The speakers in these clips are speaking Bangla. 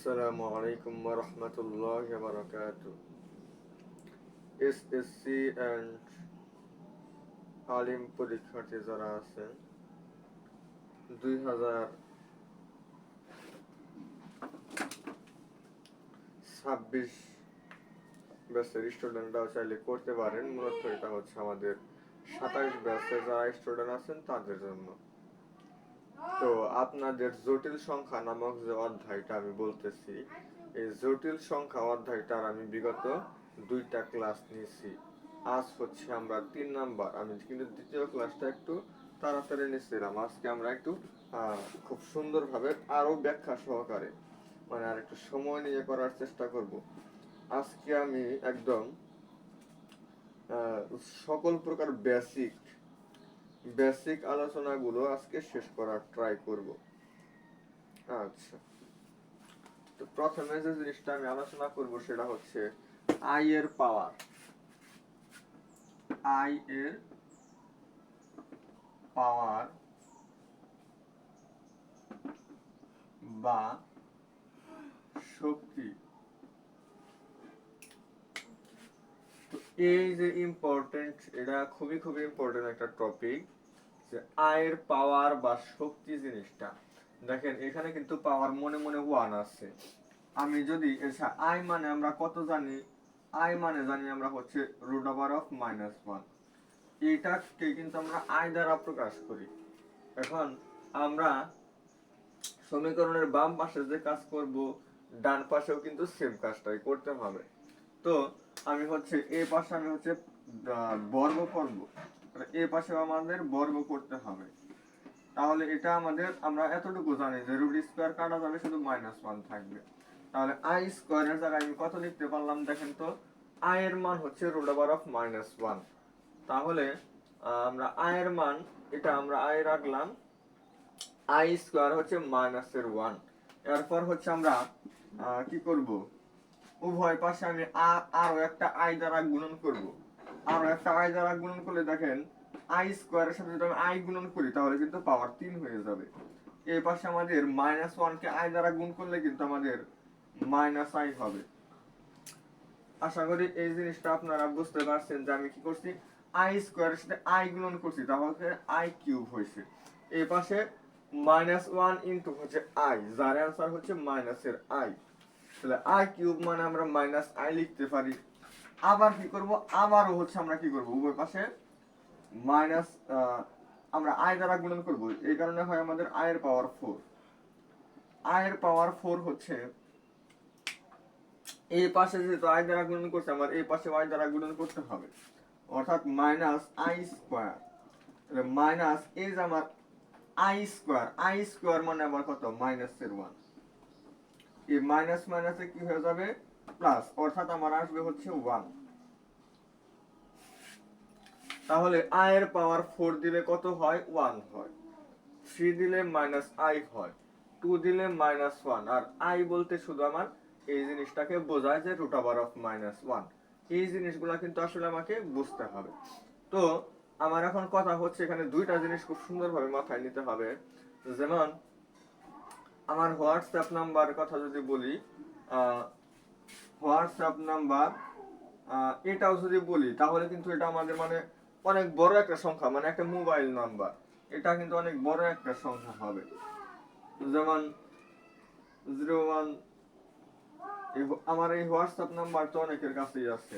আসসালামু আলাইকুম ওয়া রাহমাতুল্লাহি ওয়া বারাকাতুহু। এসএসসি এন্ড আলিম পরীক্ষার্থী যারা আছেন 2026 ব্যাচের স্টুডেন্টরাও চাইলে করতে পারেন। মূলত এটা হচ্ছে আমাদের 27 ব্যাচে যারা স্টুডেন্ট আছেন তাদের জন্য। তো আপনাদের জটিল সংখ্যা নামক যে অধ্যায়টা আমি বলতেছি, এই জটিল সংখ্যা অধ্যায়টার আমি বিগত 2টা ক্লাস নিয়েছি। আজ হচ্ছে আমরা 3 নাম্বার। আমি কিন্তু দ্বিতীয় ক্লাসটা একটু তাড়াতাড়ি নিয়েছিলাম। আজকে আমরা একটু খুব সুন্দরভাবে আরো ব্যাখ্যা সহকারে মানে আর একটু সময় নিয়ে করার চেষ্টা করব। আজকে আমি একদম সকল প্রকার বেসিক আলোচনাগুলো আজকে শেষ করার ট্রাই করব। আচ্ছা, তো প্রথমে যে জিনিসটা আমি আলোচনা করব সেটা হচ্ছে আই এর পাওয়ার। আই এর পাওয়ার বা শক্তি। তো এই যে ইম্পর্টেন্ট, এটা খুবই খুবই ইম্পর্টেন্ট একটা টপিক, যে আয়ের পাওয়ার বা শক্তি জিনিসটা। দেখেন এখানে কিন্তু পাওয়ার মনে মনে 1 আছে। আমি যদি আই মানে আমরা কত জানি? আই মানে জানি আমরা হচ্ছে √(-1)। এটাকে কিন্তু আমরা আই দ্বারা প্রকাশ করি। এখন আমরা সমীকরণের বাম পাশে যে কাজ করব, ডান পাশেও কিন্তু সেম কাজটাই করতে হবে। তো আমি হচ্ছে এই পাশে আমি হচ্ছে বর্গ করব, এই পাশেও আমাদের বর্গ করতে হবে। তাহলে এটা আমাদের আমরা এতটুকু জানি যে √² কাটা যাবে, শুধু -1 থাকবে। তাহলে আই স্কয়ারের জায়গায় আমি কত লিখতে পারলাম দেখেন তো? আই এর মান হচ্ছে √(-1)। তাহলে আমরা আই এর মান, এটা আমরা আই রাখলাম, আই স্কয়ার হচ্ছে -1। এরপর হচ্ছে আমরা কি করব? উভয় পাশে আমি আরো একটা আই দ্বারা গুণন করব। আরো একটা আই দ্বারা গুণন করলে দেখেন আই স্কয়ারের সাথে যদি আমি আই গুণন করি তাহলে কিন্তু পাওয়ার 3 হয়ে যাবে। এই পাশে আমাদের -1 কে আই দ্বারা গুণ করলে কিন্তু আমাদের -i হবে। আশা করি এই জিনিসটা আপনারা বুঝতে পারছেন যে আমি কি করছি, আই স্কয়ারের সাথে আই গুণন করছি, তাহলে আই কিউব হয়েছে। এই পাশে -1 ইনটু হচ্ছে আই, যার অ্যান্সার হচ্ছে মাইনাসের আই। তাহলে আই কিউব মানে আমরা -i লিখতে পারি। আবার কি করব? আবারও হচ্ছে আমরা কি করব, উভয় পাশে মাইনাস আমরা আই দ্বারা গুণন করব। এই কারণে হয় আমাদের আই এর পাওয়ার 4। আই এর পাওয়ার 4 হচ্ছে, এই পাশে যেহেতু আই দ্বারা গুণন করছে, আমার এই পাশে আই দ্বারা গুণন করতে হবে, অর্থাৎ -i²। তাহলে মাইনাস এই যে আমার আই স্কয়ার মানে আবার কত? -1। এই মাইনাস মাইনাসে কি হয়ে যাবে? প্লাস, অর্থাৎ আমার আসবে হচ্ছে 1। তাহলে আই এর পাওয়ার 4 দিলে কত হয়? 1 হয়। 3 দিলে -i হয়। 2 দিলে -1। আর আই বলতে শুধু আমার এই জিনিসটাকে বোঝায় যে √(-1)। এই জিনিসগুলো কিন্তু আসলে আমাকে বুঝতে হবে। তো আমার এখন কথা হচ্ছে, এখানে দুইটা জিনিস খুব সুন্দরভাবে মাথায় নিতে হবে। যেমন আমার হোয়াটসঅ্যাপ নাম্বার কথা যদি বলি, হোয়াটসঅ্যাপ নাম্বার এটাও যদি বলি তাহলে কিন্তু এটা আমাদের মানে অনেক বড় একটা সংখ্যা, মানে একটা মোবাইল নাম্বার। এটা কিন্তু অনেক বড় একটা সংখ্যা হবে। যেমন 01, আমার এই হোয়াটসঅ্যাপ নাম্বার তো অনেকের কাছেই আছে।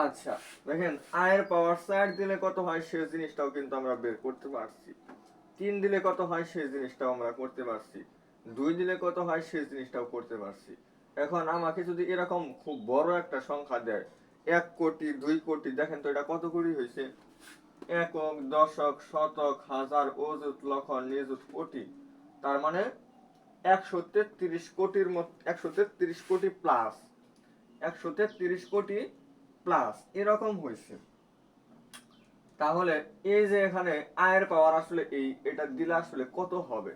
আচ্ছা, দেখেন আয়ের পাওয়ার 4 দিলে কত হয় সেই জিনিসটাও কিন্তু আমরা বের করতে পারছি। 3 দিলে কত হয় সেই জিনিসটাও আমরা করতে পারছি। 2 দিলে কত হয় সেই জিনিসটাও করতে পারছি। এখন আমাকে যদি এরকম খুব বড় একটা সংখ্যা দেয়, 1 কোটি, 2 কোটি, দেখেন তো এটা কত কোটি হয়েছে? একক, দশক, শতক, হাজার, অযুত, লক্ষ, নিযুত, কোটি। তার মানে 133 কোটির মত, 133 কোটি প্লাস, 133 কোটি প্লাস এরকম হয়েছে। তাহলে এই যে এখানে আয়ের পাওয়ার আসলে এটা দিলে আসলে কত হবে?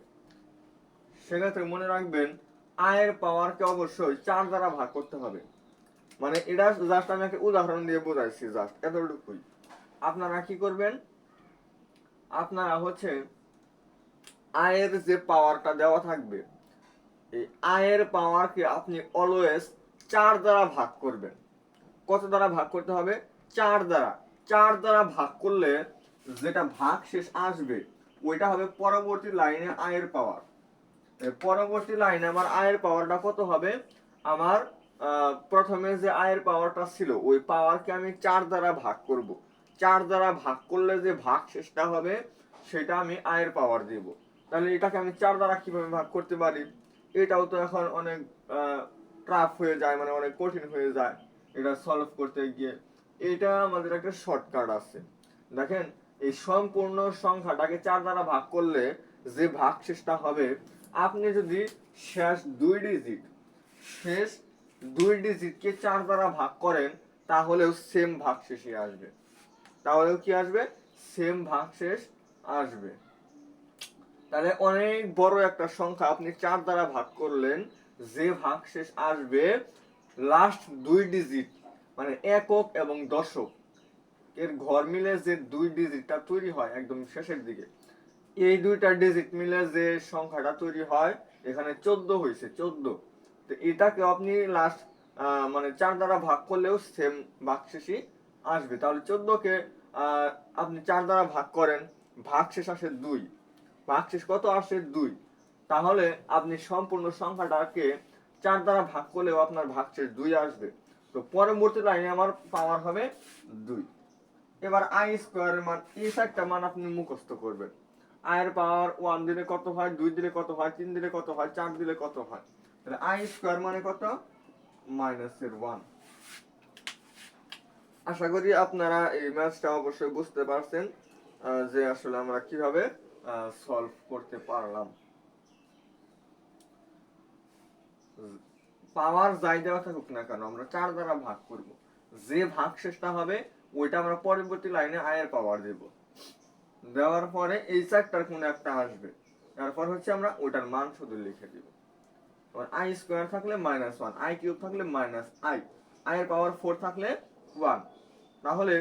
সেক্ষেত্রে মনে রাখবেন আয়ের পাওয়ারকে অবশ্যই 4 দ্বারা ভাগ করতে হবে। মানে এটা জাস্ট আমি একটা উদাহরণ দিয়ে বোঝাইছি, জাস্ট এতটুকুই। আপনারা কি করবেন, আপনারা হচ্ছে আয়ের যে পাওয়ারটা দেওয়া থাকবে, এই আয়ের পাওয়ারকে আপনি অলওয়েজ 4 দ্বারা ভাগ করবেন। কত দ্বারা ভাগ করতে হবে? 4 দ্বারা। 4 দ্বারা ভাগ করলে যেটা ভাগ শেষ আসবে ওইটা হবে পরবর্তী লাইনে আয়ের পাওয়ার। পরবর্তী লাইনে আমার আয়ের পাওয়ারটা কত হবে? আমার প্রথমে যে আয়ের পাওয়ারটা ছিল ওই পাওয়ারকে আমি 4 দ্বারা ভাগ করব। 4 দ্বারা ভাগ করলে যে ভাগ শেষটা হবে সেটা আমি আয়ের পাওয়ার দেব। তাহলে এটাকে আমি 4 দ্বারা কিভাবে ভাগ করতে পারি? এটাও তো এখন অনেক টাফ হয়ে যায়, মানে অনেক কঠিন হয়ে যায় এটা সলভ করতে গিয়ে। এটা আমাদের একটা শর্টকাট আছে। দেখেন, এই সম্পূর্ণ সংখ্যাটাকে 4 দ্বারা ভাগ করলে যে ভাগশেষটা হবে, আপনি যদি শেষ দুই ডিজিটকে 4 দ্বারা ভাগ করেন তাহলেও সেম ভাগশেষই আসবে। তাহলেও কি আসবে? সেম ভাগশেষ আসবে। তাহলে অনেক বড় একটা সংখ্যা আপনি 4 দ্বারা ভাগ করলেন, যে ভাগশেষ আসবে লাস্ট 2 ডিজিট মানে একক এবং দশক এর ঘর মিলে যে 2 ডিজিটটা তৈরি হয় একদম শেষের দিকে, এই দুইটা ডিজিট মিলে যে সংখ্যাটা তৈরি হয়, এখানে 14 হয়েছে 14। তো এটাকে আপনি লাস্ট মানে 4 দ্বারা ভাগ করলেও সেম ভাগশেষই আসবে। তাহলে 14 কে আপনি 4 দ্বারা ভাগ করেন, ভাগশেষ আসে 2। ভাগশেষ কত আসে? 2। তাহলে আপনি সম্পূর্ণ সংখ্যাটাকে 4 দ্বারা ভাগ করলেও আপনার ভাগশেষ 2 আসবে। তো পরবর্তী লাইনে আমার পাওয়ার হবে 2। এবার আই স্কোয়ারের মান, এই চারটা মান আপনি মুখস্থ করবেন। আয়ের পাওয়ার 1 দিলে কত হয়, 2 দিলে কত হয়, 3 দিলে কত হয়, 4 দিলে কত হয়। তাহলে আই স্কোয়ার মানে কত? -1। আশা করি আপনারা এই ম্যাথটা অবশ্যই বুঝতে পারছেন যে আসলে আমরা কিভাবে সলভ করতে পারলাম। পাওয়ার যাই দেওয়া থাকুক না কেন আমরা 4 দ্বারা ভাগ করব। যে ভাগশেষটা হবে ওইটা আমরা পরবর্তী লাইনে আয়ের পাওয়ার দেব। দেওয়ার পরে এই চারটার কোনো একটা আসবে, তারপর হচ্ছে আমরা ওটার মান শুধু লিখে দিব। আই স্কোয়ার থাকলে -1, আই কিউব থাকলে -i, আয়ের পাওয়ার 4 থাকলে 1। তাহলে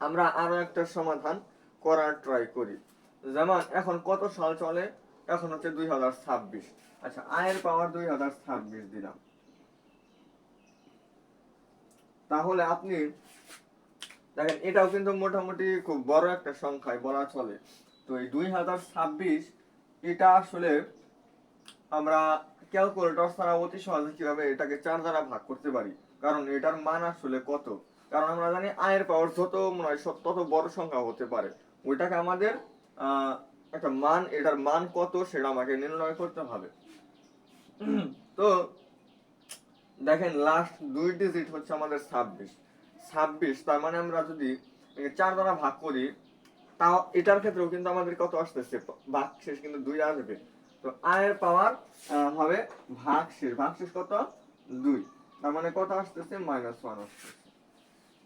আমরা আরো একটা সমাধান করার ট্রাই করি। যেমন এখন কত সাল চলে? এখন হচ্ছে 2026। আচ্ছা, আয়ের পাওয়ার 2026 দিলাম। তাহলে আপনি দেখেন এটাও কিন্তু মোটামুটি খুব বড় একটা সংখ্যায় বলা চলে। তো এই 2026 এটা আসলে আমরা ক্যালকুলেটর ছাড়া অতি সহজে কিভাবে এটাকে 4 দ্বারা ভাগ করতে পারি, কারণ এটার মান আসলে কত। কারণ আমরা জানি আয়ের পাওয়ার যত মনে হয় তত বড় সংখ্যা হতে পারে, ওইটাকে আমাদের একটা মান, এটার মান কত সেটা আমাকে নির্ণয় করতে হবে। তো দেখেন লাস্ট 2 ডিজিট হচ্ছে আমাদের 26। তার মানে আমরা যদি 4 দ্বারা ভাগ করি, তাও এটার ক্ষেত্রেও কিন্তু আমাদের কত আসতেছে? ভাগশেষ কিন্তু 2 আসবে। তো আয়ের পাওয়ার হবে ভাগশেষ কত? 2। তার মানে কত আসতেছে? -1 আসতেছে।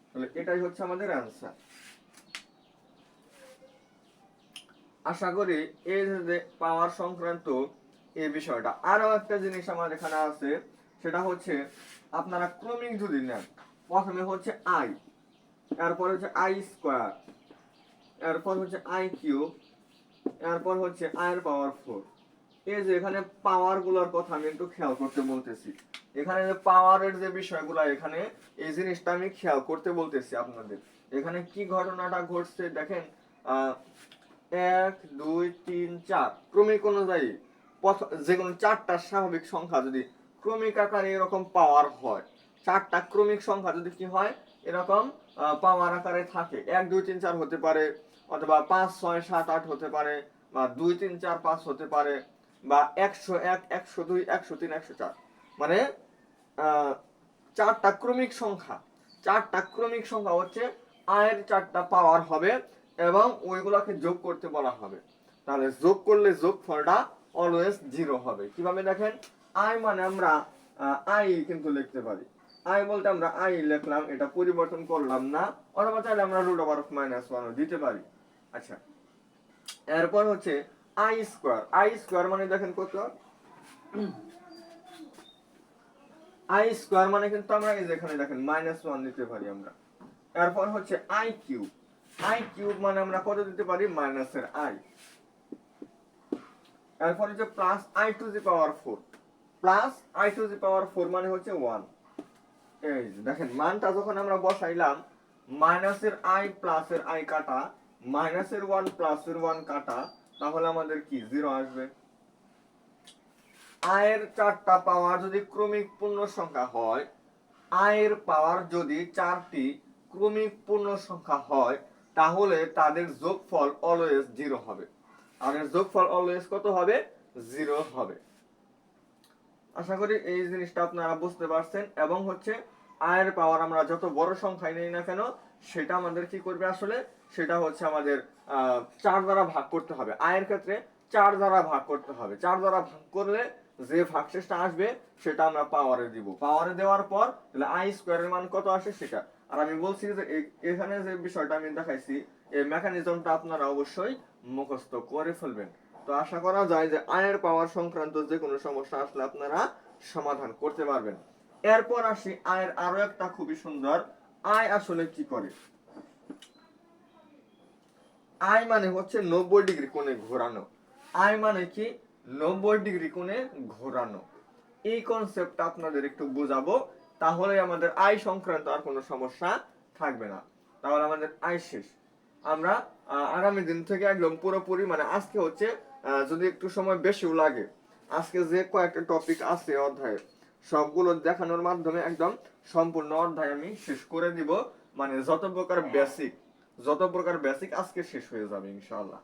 তাহলে এটাই হচ্ছে আমাদের অ্যান্সার। আশা করি এই যে পাওয়ার সংক্রান্ত এই বিষয়টা। আরো একটা জিনিস আমার এখানে আছে, সেটা হচ্ছে আপনারা ক্রমিক যদি নেন, প্রথমে হচ্ছে আই, এরপর হচ্ছে আই স্কোয়ার, এরপর হচ্ছে আই কিউব, এরপর হচ্ছে আয়ের পাওয়ার 4। এই যে এখানে পাওয়ার গুলোর কথা আমি একটু খেয়াল করতে বলতেছি। এখানে যে পাওয়ারের যে বিষয়গুলো, এখানে এই জিনিসটা আমি খেয়াল করতে বলতেছি আপনাদের। এখানে কি ঘটনাটা ঘটছে দেখেন, 1 2 3 4 ক্রমিক অনুযায়ী যে কোনো 4টা স্বাভাবিক সংখ্যা যদি ক্রমিক আকারে এরকম পাওয়ার হয়, 4টা ক্রমিক সংখ্যা যদি কি হয় এরকম পাওয়ার আকারে থাকে, 1 2 3 4 হতে পারে, অথবা 5 6 7 8 হতে পারে, বা 2 3 4 5 হতে পারে, বা 101 102 103 104, মানে 4টা ক্রমিক সংখ্যা। 4টা ক্রমিক সংখ্যা হচ্ছে আয়ের 4টা পাওয়ার হবে এবং ওইগুলোকে যোগ করতে বলা হবে। তাহলে যোগ করলে যোগফলটা অলওয়েজ 0 হবে। কিভাবে দেখেন, আই মানে আমরা আই কিন্তু লিখতে পারি। আই বলতে আমরা আই লিখলাম, এটা পরিবর্তন করলাম না, অথবা চাইলে আমরা √(-1) দিতে পারি। আচ্ছা, এরপর হচ্ছে আই স্কোয়ার। আই স্কোয়ার মানে দেখেন কত? আই স্কোয়ার মানে কিন্তু আমরা এই যেখানে দেখেন -1 দিতে পারি আমরা। এরপর হচ্ছে আই কিউব। আই কিউব মানে আমরা কত দিতে পারি মাইনাসের আই, এরপর হচ্ছে plus i to the power 4, plus i to the power 4 মানে হচ্ছে 1। এই যে দেখেন মানটা যখন আমরা বসাইলাম, মাইনাসের আই প্লাসের আই কাটা, মাইনাসের 1 প্লাসের 1 কাটা, তাহলে আমাদের কি 0 আসবে। আয়ের চারটা পাওয়ার যদি ক্রমিক পূর্ণ সংখ্যা হয়, আয়ের পাওয়ার যদি চারটি ক্রমিক পূর্ণ সংখ্যা হয়, তাহলে তাদের যোগফল অলওয়েজ 0 হবে। আর এর যোগফল অলওয়েজ কত হবে? 0 হবে। আশা করি এই জিনিসটা আপনারা বুঝতে পারছেন। এবং হচ্ছে আয়ের পাওয়ার আমরা যত বড় সংখ্যায় নেই না কেন, সেটা আমাদের কি করবে আসলে, সেটা হচ্ছে আমাদের 4 দ্বারা ভাগ করতে হবে। আয়ের ক্ষেত্রে 4 দ্বারা ভাগ করতে হবে। 4 দ্বারা ভাগ করলে যে ভাগশেষটা আসবে সেটা আমরা পাওয়ারে দিব। পাওয়ারে দেওয়ার পর তাহলে আই স্কয়ারের মান কত আসে সেটা। আর আমি বলছি যে এখানে যে বিষয়টা আমি দেখাইছি, এই মেকানিজমটা আপনারা অবশ্যই মুখস্থ করে ফেলবেন। তো আশা করা যায় যে আয়ের পাওয়ার সংক্রান্ত যে কোনো সমস্যা আসলে আপনারা সমাধান করতে পারবেন। এরপর আসি আয়ের আরো একটা খুবই সুন্দর, আয় আসলে কি করে। আয় মানে হচ্ছে 90 ডিগ্রি কোণে ঘোরানো। আয় মানে কি? 90 ডিগ্রি কোণে ঘোরানো। এই কনসেপ্টটা আপনাদের একটু বোঝাবো, তাহলে আমাদের আয় সংক্রান্ত আর কোনো সমস্যা থাকবে না। তাহলে আমাদের আয় শেষ। আমরা আগামী দিন থেকে একদম পুরোপুরি মানে আজকে হচ্ছে যদি একটু সময় বেশিও লাগে, আজকে যে কয়েকটা টপিক আছে অধ্যায়ে সবগুলো দেখানোর মাধ্যমে একদম সম্পূর্ণ অধ্যায় আমি শেষ করে দিব। মানে যত প্রকার বেসিক আজকে শেষ হয়ে যাবে ইনশাআল্লাহ।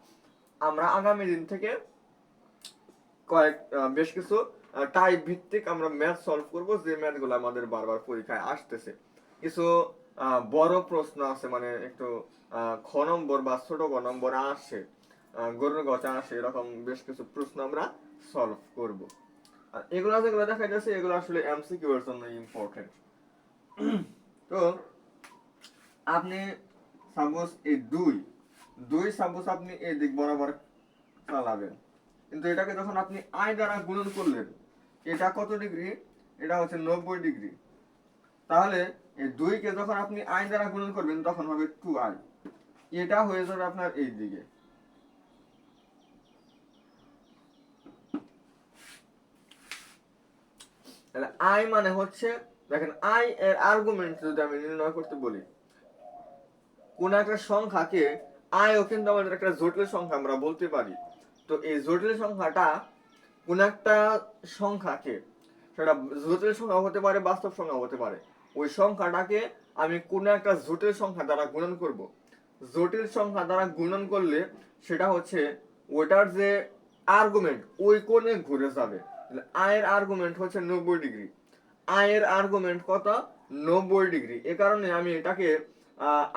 আমরা আগামী দিন থেকে বেশ কিছু টাইপ ভিত্তিক আমরা ম্যাথ সলভ করব, যে ম্যাথগুলো আমাদের বারবার পরীক্ষায় আসতেছে। কিছু বড় প্রশ্ন আছে, মানে একটু খ নম্বর বা ছোট ক নম্বর আসে, গরুর গচা আসে, এরকম বেশ কিছু প্রশ্ন আমরা সলভ করব। আর এগুলো যেগুলো দেখা যাচ্ছে এগুলো আসলে এমসিকিউ এর জন্য ইম্পর্টেন্ট। তো আপনি সাপোজ এই দুই সাপোজ আপনি এই দিক বরাবর চালাবেন, কিন্তু এটাকে যখন আপনি আই দ্বারা গুণন করলেন, এটা কত ডিগ্রি? এটা হচ্ছে 90 ডিগ্রি। তাহলে এই 2 কে যখন আপনি আই দ্বারা গুণন করবেন তখন হবে 2i, এটা হয়ে যাবে আপনার এই দিকে। তাহলে আই মানে হচ্ছে, দেখেন আই এর আর্গুমেন্ট যদি আমি নির্ণয় করতে বলি, কোন একটা সংখ্যাকে আইও কিন্তু আমাদের একটা জটিল সংখ্যা আমরা বলতে পারি। তো এই জটিল সংখ্যাটা কোন একটা সংখ্যাকে, সেটা জটিল সংখ্যা হতে পারে বাস্তব সংখ্যা হতে পারে, ওই সংখ্যাটাকে আমি কোন একটা জটিল সংখ্যা দ্বারা গুণন করব। জটিল সংখ্যা দ্বারা গুণন করলে সেটা হচ্ছে ওটার যে আর্গুমেন্ট ওই কোণে ঘুরে যাবে। আয়ের আর্গুমেন্ট হচ্ছে 90 ডিগ্রি। আয়ের আর্গুমেন্ট কত? 90 ডিগ্রি। এ কারণে আমি এটাকে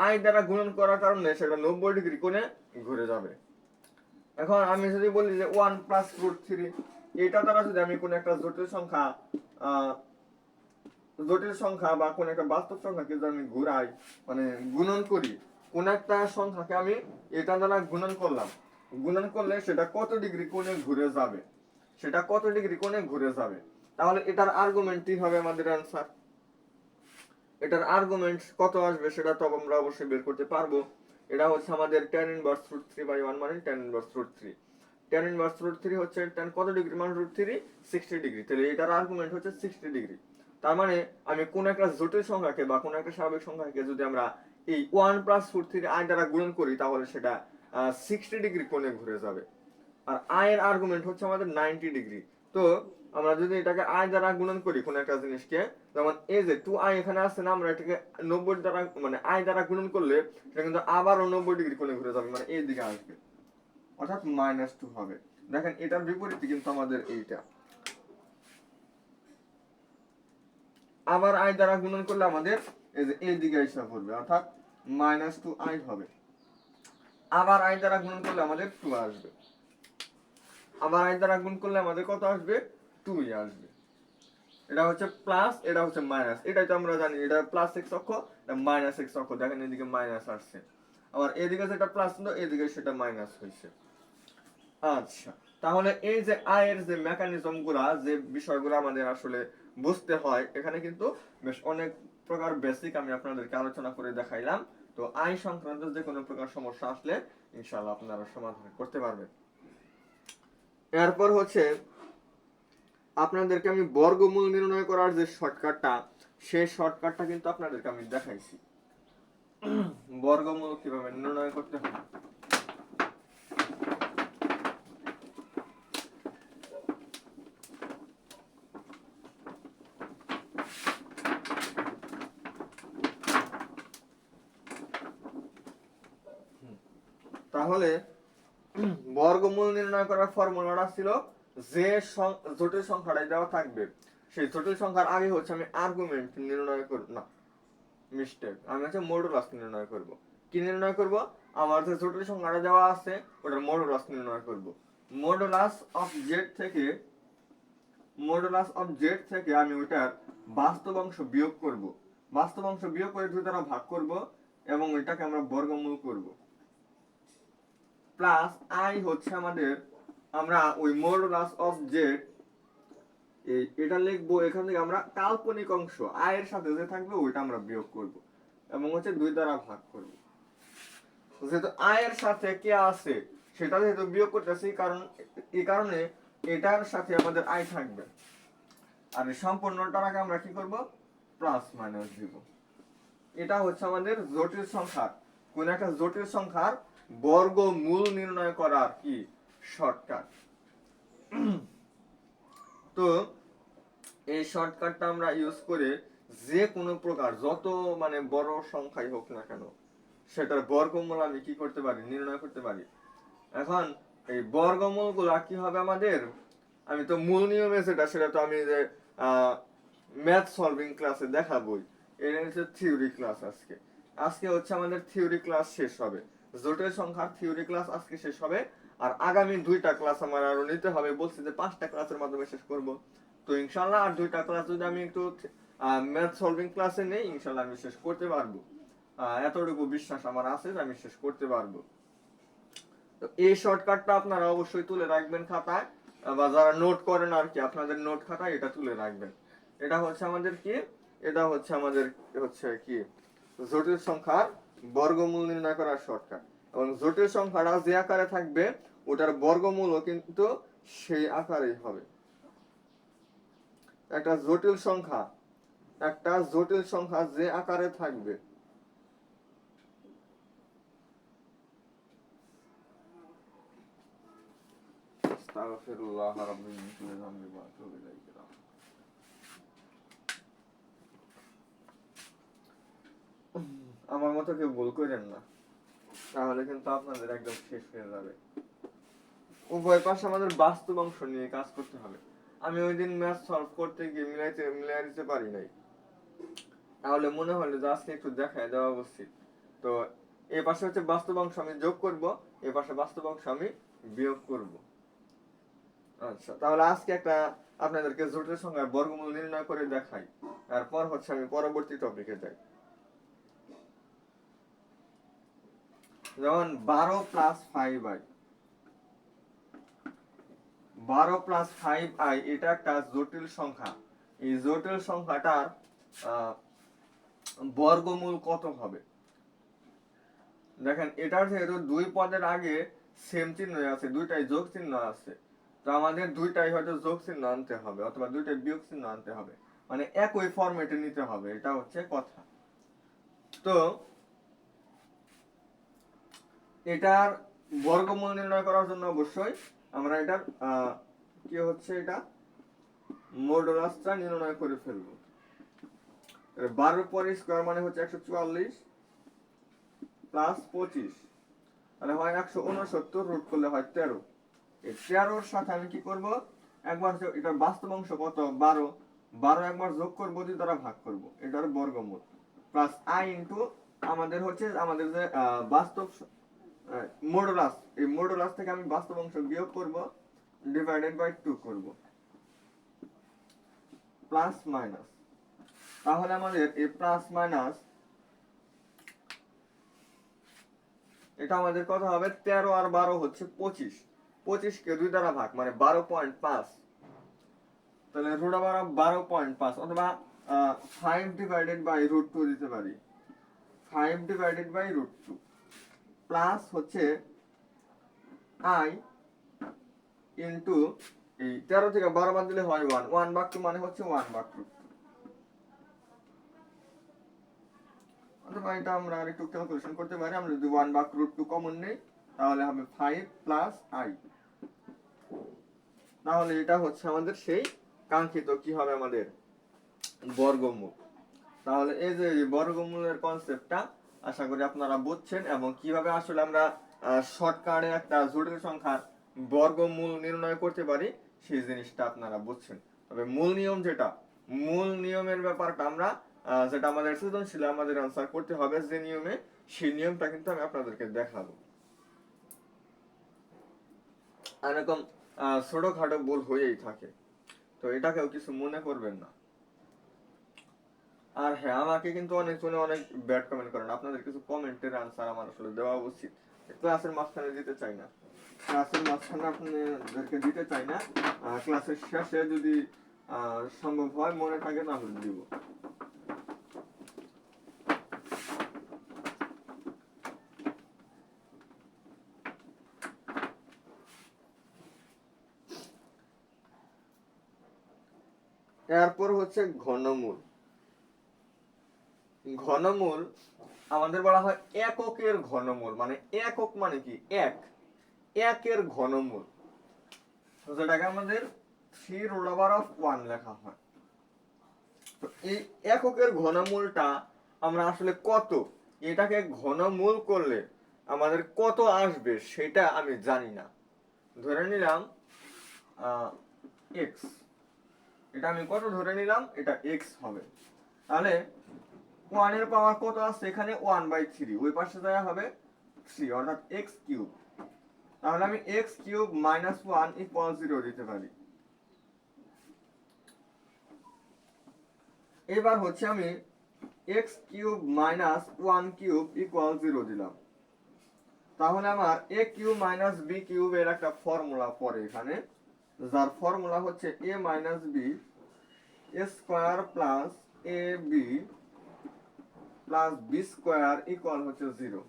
আই দ্বারা গুণন করার কারণে সেটা 90 ডিগ্রি কোণে ঘুরে যাবে। এখন আমি যদি বলি যে 1 প্লাস রুট 3, এটা দ্বারা যদি আমি কোন একটা জটিল সংখ্যা বা কোন একটা বাস্তব সংখ্যাকে যদি আমি ঘুরাই, মানে গুণন করি, কোন একটা সংখ্যাকে আমি এটা দ্বারা গুণন করলাম, গুণন করলে সেটা কত ডিগ্রি কোণে ঘুরে যাবে, সেটা কত ডিগ্রি কোণে ঘুরে যাবে। তাহলে এটার আর্গুমেন্টই হবে আমাদের অ্যান্সার। এটার আর্গুমেন্ট কত আসবে সেটা তো আমরা অবশ্যই বের করতে পারবো। এটা হচ্ছে আমাদের tan ইনভার্স রুট 3 বাই 1 মানে tan inverse root 3। tan inverse root 3 হচ্ছে tan কত ডিগ্রি মানে রুট 3 60 ডিগ্রি। তাহলে এটার আর্গুমেন্ট হচ্ছে 60 ডিগ্রি। তার মানে আমি কোন একটা জটিল সংখ্যাকে বা কোন একটা স্বাভাবিক সংখ্যাকে যদি আমরা এই 1 প্লাস রুট 3 i দ্বারা গুণন করি, তাহলে সেটা 60 ডিগ্রি কোণে ঘুরে যাবে। আর i এর আর্গুমেন্ট হচ্ছে আমাদের 90 ডিগ্রি। তো আমরা যদি এটাকে i দ্বারা গুণন করি কোন একটা জিনিসকে, যেমন এই যে 2i এখানে আছে না, আমরা এটাকে 90 দ্বারা মানে i দ্বারা গুণন করলে এটা কিন্তু আবারও 90 ডিগ্রি কোণে ঘুরে যাবে, মানে এই দিকে আসবে, অর্থাৎ -2 হবে। দেখেন এটার বিপরীতে কিন্তু আমাদের এইটা, আবার i দ্বারা গুণন করলে আমাদের এই যে এই দিকে এসে পড়বে, অর্থাৎ -2i হবে। আবার i দ্বারা গুণন করলে আমাদের 2 আসবে। আবার i দ্বারা গুণ করলে আমাদের কত আসবে? 2 আসবে। এটা হচ্ছে প্লাস, এটা হচ্ছে মাইনাস। এটাই তো আমরা জানি, এটা প্লাস x অক্ষ, এটা মাইনাস x অক্ষ। দেখেন এদিকে মাইনাস আসছে, আবার এদিকে যেটা প্লাস ছিল এদিকে সেটা মাইনাস হয়েছে। আচ্ছা, তাহলে এই যে আয়ের যে মেকানিজম গুলা, যে বিষয়গুলো আমাদের আসলে বুঝতে হয়, এখানে কিন্তু বেশ অনেক প্রকার বেসিক আমি আপনাদেরকে আলোচনা করে দেখাইলাম। তো তো আয় সংক্রান্ত যে কোনো প্রকার সমস্যা আসলে ইনশাআল্লাহ আপনারা সমাধান করতে পারবেন। এরপর হচ্ছে আপনাদেরকে আমি বর্গমূল নির্ণয় করার যে শর্টকাটটা, সেই শর্টকাটটা কিন্তু আপনাদেরকে আমি দেখাইছি বর্গমূল কিভাবে নির্ণয় করতে হয়। তাহলে বর্গমূল নির্ণয় করার ফর্মুলাটা ছিল যে জটিল সংখ্যাটা দেওয়া থাকবে সেই জটিল সংখ্যার আগে হচ্ছে আমি আর্গুমেন্ট নির্ণয় করব না, মিস্টেক, আমি হচ্ছে মডুলাস নির্ণয় করব। কি নির্ণয় করব? আমার যে জটিল সংখ্যাটা দেওয়া আছে ওটার মডুলাস নির্ণয় করব। মডুলাস অফ জেড থেকে আমি ওটার বাস্তব অংশ বিয়োগ করব। বাস্তব অংশ বিয়োগ করে 2 দ্বারা ভাগ করব এবং এটাকে আমরা বর্গমূল করব। প্লাস আই হচ্ছে আমাদের, আমরা ওই মডুলাস অফ জেড এটা লিখবো, এখান থেকে আমরা কাল্পনিক অংশ আয়ের সাথে যে থাকবে ওইটা আমরা বিয়োগ করব এবং হচ্ছে 2 দ্বারা ভাগ করব। যেহেতু আয়ের সাথে কে আছে সেটা যেহেতু বিয়োগ করতেছি, কারণ এই কারণে এটার সাথে আমাদের আয় থাকবে, আর এই সম্পূর্ণটাকে আমরা কি করব? প্লাস মাইনাস দিব। এটা হচ্ছে আমাদের জটিল সংখ্যার, কোন একটা জটিল সংখ্যার বর্গমূল নির্ণয় করার কি শর্টকাট। তো এই শর্টকাটটা আমরা ইউজ করে যে কোনো প্রকার যত বড় সংখ্যাই হোক না কেন সেটার বর্গমূল আমি কি করতে পারি? নির্ণয় করতে পারি। এখন এই বর্গমূল গুলা কি হবে আমাদের, আমি তো মূল নিয়মে সেটা তো আমি যে ম্যাথ সলভিং ক্লাসে দেখাবোই। এটা হচ্ছে থিওরি ক্লাস। আজকে হচ্ছে আমাদের থিওরি ক্লাস শেষ হবে, জটিল সংখ্যার থিওরি ক্লাস আজকে শেষ হবে। আর আগামী 2টা ক্লাস আমার আরো নিতে হবে, বলছি যে 5টা ক্লাসের মাধ্যমে শেষ করব। তো ইনশাআল্লাহ আর 2টা ক্লাস যদি আমি একটু ম্যাথ সলভিং ক্লাসে নেই, ইনশাআল্লাহ আমি শেষ করতে পারবো। এতটুকু বিশ্বাস আমার আছে যে আমি শেষ করতে পারবো। তো এই শর্টকাটটা আপনারা অবশ্যই তুলে রাখবেন খাতায়, বা যারা নোট করেন আর কি আপনাদের নোট খাতায় এটা তুলে রাখবেন। এটা হচ্ছে আমাদের কি, এটা হচ্ছে আমাদের কি জটিল সংখ্যার বর্গমূল নির্ণয় করার শর্টকাট। এবং জটিল সংখ্যাটা যে আকারে থাকবে ওটার বর্গমূলও কিন্তু সেই আকারেই হবে। একটা জটিল সংখ্যা যে আকারে থাকবে আমার মতো কেউ ভুল করেন না, তাহলে কিন্তু আপনাদের একদম শেষ হয়ে যাবে। উভয় পাশে আমাদের বাস্তব অংশ নিয়ে কাজ করতে হবে। আমি ওই দিন ম্যাথ সলভ করতে গিয়ে মিলাই দিতে পারি নাই, তাহলে মনে হলো যে আজকে একটু দেখায় দেওয়া উচিত। তো এই পাশে হচ্ছে বাস্তব অংশ আমি যোগ করব, এই পাশে বাস্তব অংশ আমি বিয়োগ করব। আচ্ছা, তাহলে আজকে একটা আপনাদেরকে জটিল সংখ্যার বর্গমূল নির্ণয় করে দেখাই, তারপর হচ্ছে আমি পরবর্তী টপিকে যাই। যেমন 12 প্লাস 5i, 12 প্লাস 5i এটা একটা জটিল সংখ্যা। এই জটিল সংখ্যাটার বর্গমূল কত হবে? দেখেন এটার যেহেতু 2 পদের আগে সেম চিহ্ন আছে, দুইটাই যোগ চিহ্ন আছে, তো আমাদের দুইটাই হয়তো যোগ চিহ্ন আনতে হবে অথবা দুইটাই বিয়োগ চিহ্ন আনতে হবে, একই ফরম্যাটে নিতে হবে, এটা হচ্ছে কথা। তো এটার বর্গমূল নির্ণয় করার জন্য অবশ্যই আমরা এটার কি হচ্ছে এটা মডুলাসটা নির্ণয় করে ফেলবো। 12 পর স্কয়ার হচ্ছে 144 প্লাস 25, তাহলে হয় 169, রুট করলে হয় 13। এই 13-র সাথে আমি কি করব? একবার এটার বাস্তব অংশ কত? 12 একবার যোগ করব, 2 দ্বারা ভাগ করব, এটার বর্গমূল প্লাস i ইনটু আমাদের হচ্ছে আমাদের যে বাস্তব মডুলাস, এই মডুলাস থেকে আমি বাস্তব অংশ বিয়োগ করব, ডিভাইডেড বাই 2 করব, প্লাস মাইনাস। তাহলে আমাদের এই প্লাস মাইনাস এটা আমাদের কত হবে? 13 আর 12 হচ্ছে 25, 25 কে 2 দ্বারা ভাগ 12.5, তাহলে রুট ওভার অফ 12.5 অথবা 5 ডিভাইডেড বাই √2 দিতে পারি। 5 ডিভাইডেড বাই √2 প্লাস হচ্ছে i ইনটু এই 13 থেকে 12 বাদ দিলে হয় 1 1 ভাগ 2 মানে হচ্ছে 1 ভাগ √2। অথবা এটা আমরা আরেকটু ক্যালকুলেশন করতে পারি। আমরা যদি 1 ভাগ √2 কমন নেই তাহলে হবে 5 প্লাস i। তাহলে এটা হচ্ছে আমাদের সেই কাঙ্ক্ষিত কি হবে আমাদের বর্গমূল। তাহলে এই যে বর্গমূলের কনসেপ্টটা আশা করি আপনারা বুঝছেন এবং কিভাবে আসলে আমরা শর্টকাটে একটা জটিল সংখ্যার বর্গমূল নির্ণয় করতে পারি সেই জিনিসটা আপনারা বুঝছেন। তবে মূল নিয়ম যেটা, মূল নিয়মের ব্যাপারটা আমরা যেটা আমাদের সৃজনশীলে আমাদের আনসার করতে হবে যে নিয়মে, সেই নিয়মটা কিন্তু আমি আপনাদেরকে দেখাবো। এরকম ছোটখাটো ভুল হয়েই থাকে, তো এটাকেও কিছু মনে করবেন না। আর হ্যাঁ, আমাকে কিন্তু অনেকজনে অনেক ব্যাড কমেন্ট করেন, আপনাদের কিছু কমেন্টের আনসার আমার আসলে দেওয়া উচিত। ক্লাসের মাঝখানে দিতে চাই না, ক্লাসের মাঝখানে আপনাদেরকে দিতে চাই না, ক্লাসের শেষে যদি সম্ভব হয় মনে থাকে তাহলে দিব। এরপর হচ্ছে ঘনমূল। ঘনমূল আমাদের বলা হয় এককের ঘনমূল, মানে একক মানে কি এক, একের ঘনমূল, যেটাকে আমাদের 3√1 লেখা হয়। তো এই এককের ঘনমূলটা আমরা আসলে কত, এটাকে ঘনমূল করলে আমাদের কত আসবে সেটা আমি জানি না। ধরে নিলাম x, এটা আমি কত ধরে নিলাম, এটা x হবে। তাহলে 1 এর পাওয়ার কত আছে এখানে, 1/3, ওই পাশে যায় হবে 3, অর্থাৎ x³। তাহলে আমি x³ - 1 = 0 দিতে পারি। এবার হচ্ছে আমি x³ - 1³ = 0 দিলাম। তাহলে আমার a³ - b³ এর একটা ফর্মুলা পড়ে এখানে, যার ফর্মুলা হচ্ছে a - b square plus ab plus b square equal হচ্ছে 0।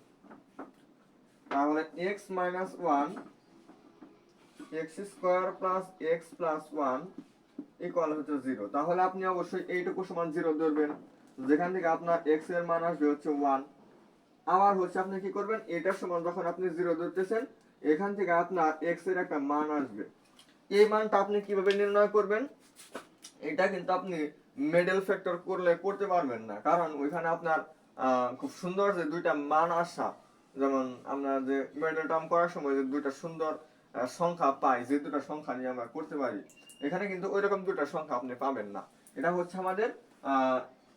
তাহলে x - 1 x square plus x plus 1 equal হচ্ছে 0। তাহলে আপনি অবশ্যই এইটুকু সমান 0 ধরবেন, যেখান থেকে আপনার x এর মান আসবে হচ্ছে 1। আবার হচ্ছে আপনি কি করবেন, এটার সমান যখন আপনি 0 ধরতেছেন এখান থেকে আপনার x এর একটা মান আসবে। এই মানটা আপনি কিভাবে নির্ণয় করবেন, এটা কিন্তু আপনি মিডল ফ্যাক্টর করলে করতে পারবেন না, কারণ ওইখানে আপনার খুব সুন্দর যে দুইটা মান আসা, যেমন আমরা যে মিডল টার্ম করার সময় যে দুইটা সুন্দর সংখ্যা পাই, যে দুটো সংখ্যা নিয়ে আমরা করতে পারি, এখানে কিন্তু ওইরকম দুটো সংখ্যা আপনি পাবেন না। এটা হচ্ছে আমাদের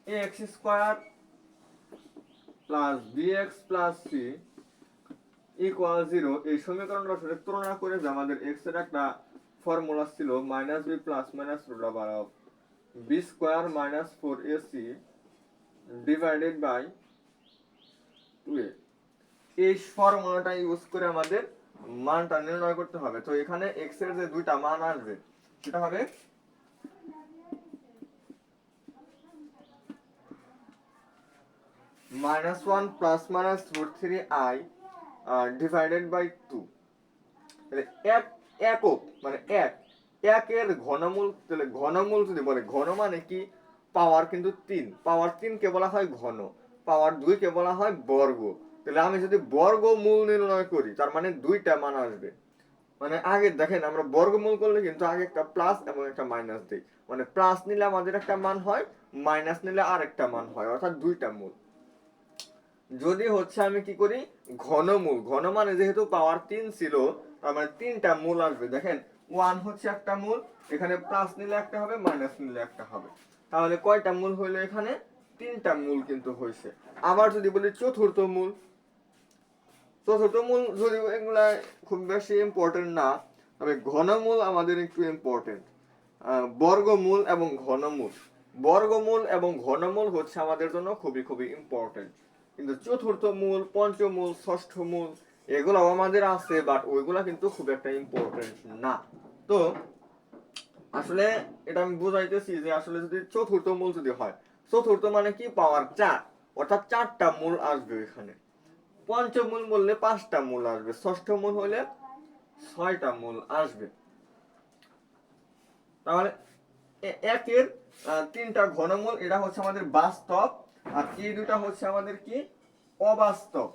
ax² plus bx plus c equal 0। এই সমীকরণটা আসলে তুলনা করে যে আমাদের x এর একটা ফর্মুলা ছিল -b plus b square minus 4ac divided by 2a, এই ফর্মুলাটা ইউজ করে আমাদের মানটা নির্ণয় করতে হবে। তো এখানে x এর যে দুইটা মান আসবে সেটা হবে -1 plus minus √3i divided by 2। একক মানে একের ঘনমূল, তাহলে ঘনমূল যদি বলে, ঘন মানে কি, পাওয়ার কিন্তু 3, পাওয়ার 3 কে বলা হয় ঘন, পাওয়ার 2 কে বলা হয় বর্গ। তাহলে আমি যদি বর্গমূল নির্ণয় করি তার মানে দুইটা মান আসবে। মানে আগে দেখেন আমরা বর্গমূল করলে কিন্তু আগে একটা প্লাস এবং একটা মাইনাস দিই, মানে প্লাস নিলে আমাদের একটা মান হয়, মাইনাস নিলে আরেকটা মান হয়, অর্থাৎ দুইটা মূল। যদি হচ্ছে আমি কি করি, ঘনমূল, ঘন মানে যেহেতু পাওয়ার 3 ছিল তার মানে তিনটা মূল আসবে। দেখেন 1 হচ্ছে একটা মূল, এখানে প্লাস নিলে একটা হবে, মাইনাস নিলে একটা হবে। তাহলে কয়টা মূল হইলো এখানে, তিনটা মূল কিন্তু হয়েছে। আবার যদি বলি চতুর্থ মূল, চতুর্থ মূল যদি এগুলা খুব বেশি ইম্পর্টেন্ট না, তবে ঘনমূল আমাদের একটু ইম্পর্টেন্ট। বর্গমূল এবং ঘনমূল, বর্গমূল এবং ঘনমূল হচ্ছে আমাদের জন্য খুবই খুবই ইম্পর্টেন্ট। কিন্তু চতুর্থ মূল, পঞ্চমূল, ষষ্ঠ মূল এগুলাও আমাদের আছে, বাট ওইগুলা কিন্তু খুব একটা ইম্পর্টেন্ট না। তো আসলে এটা আমি বুঝাইতেছি যে আসলে যদি চতুর্থ মূল যদি হয়, চতুর্থ মানে কি, পাওয়ার 4, অর্থাৎ 4টা মূল আসবে এখানে। পঞ্চমূল বললে 5টা মূল আসবে, ষষ্ঠ মূল হলে 6টা মূল আসবে। তাহলে একের 3টা ঘনমূল, এটা হচ্ছে আমাদের বাস্তব, আর এই দুটা হচ্ছে আমাদের কি অবাস্তব।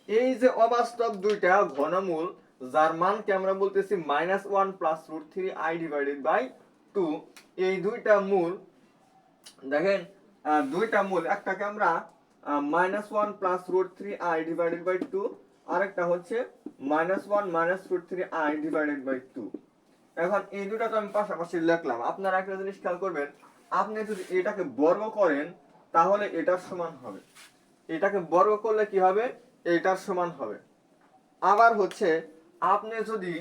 এই যে অবাস্তব দুইটা ঘনমূল, যার মানকে আমরা বলতেছি -1 + √3i / 2, এই দুইটা মূল দেখেন, দুইটা মূল, একটাকে আমরা -1 + √3i / 2, আরেকটা হচ্ছে -1 - √3i / 2। এখন এই দুটা তো আমি পাশাপাশি লিখলাম। আপনারা একটা জিনিস খেয়াল করবেন, আপনি যদি এটাকে বর্গ করেন তাহলে এটার সমান হবে, এটাকে বর্গ করলে কি হবে, এটার সমান হবে। আবার হচ্ছে আপনি যদি